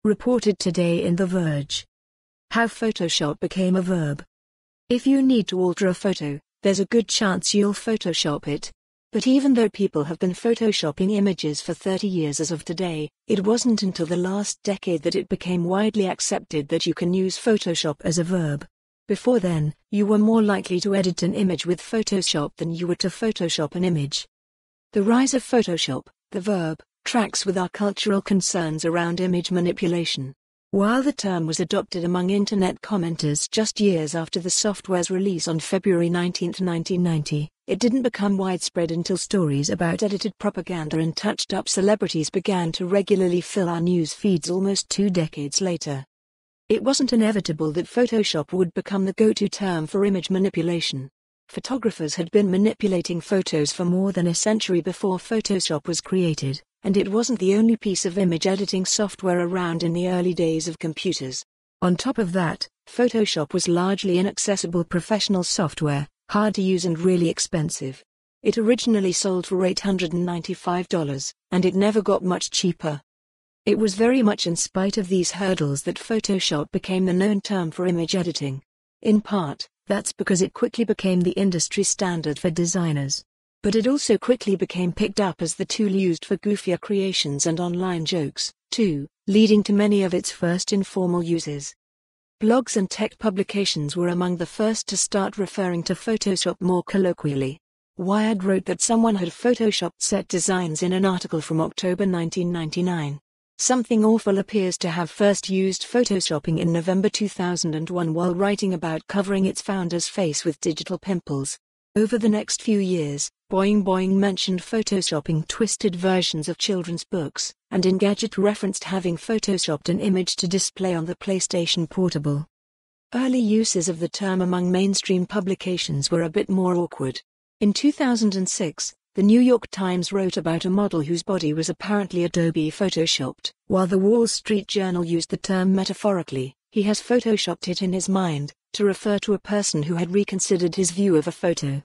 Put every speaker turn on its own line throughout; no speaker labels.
Reported today in The Verge. How Photoshop became a verb. If you need to alter a photo, there's a good chance you'll Photoshop it. But even though people have been Photoshopping images for 30 years as of today, it wasn't until the last decade that it became widely accepted that you can use Photoshop as a verb. Before then, you were more likely to edit an image with Photoshop than you were to Photoshop an image. The rise of Photoshop, the verb, tracks with our cultural concerns around image manipulation. While the term was adopted among internet commenters just years after the software's release on February 19, 1990, it didn't become widespread until stories about edited propaganda and touched-up celebrities began to regularly fill our news feeds almost 2 decades later. It wasn't inevitable that Photoshop would become the go-to term for image manipulation. Photographers had been manipulating photos for more than a century before Photoshop was created, and it wasn't the only piece of image editing software around in the early days of computers. On top of that, Photoshop was largely inaccessible professional software, hard to use and really expensive. It originally sold for $895, and it never got much cheaper. It was very much in spite of these hurdles that Photoshop became the known term for image editing. In part, that's because it quickly became the industry standard for designers. But it also quickly became picked up as the tool used for goofier creations and online jokes, too, leading to many of its first informal uses. Blogs and tech publications were among the first to start referring to Photoshop more colloquially. Wired wrote that someone had photoshopped set designs in an article from October 1999. Something Awful appears to have first used photoshopping in November 2001 while writing about covering its founder's face with digital pimples. Over the next few years, Boing Boing mentioned photoshopping twisted versions of children's books, and Engadget referenced having photoshopped an image to display on the PlayStation Portable. Early uses of the term among mainstream publications were a bit more awkward. In 2006, the New York Times wrote about a model whose body was apparently Adobe photoshopped. While the Wall Street Journal used the term metaphorically, he has photoshopped it in his mind, to refer to a person who had reconsidered his view of a photo.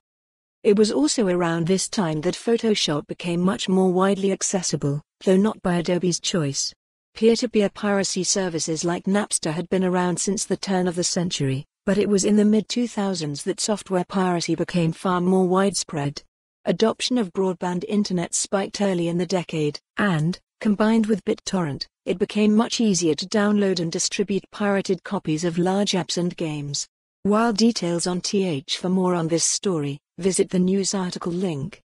It was also around this time that Photoshop became much more widely accessible, though not by Adobe's choice. Peer-to-peer piracy services like Napster had been around since the turn of the century, but it was in the mid-2000s that software piracy became far more widespread. Adoption of broadband internet spiked early in the decade, and, combined with BitTorrent, it became much easier to download and distribute pirated copies of large apps and games. While details on th for more on this story, visit the news article link.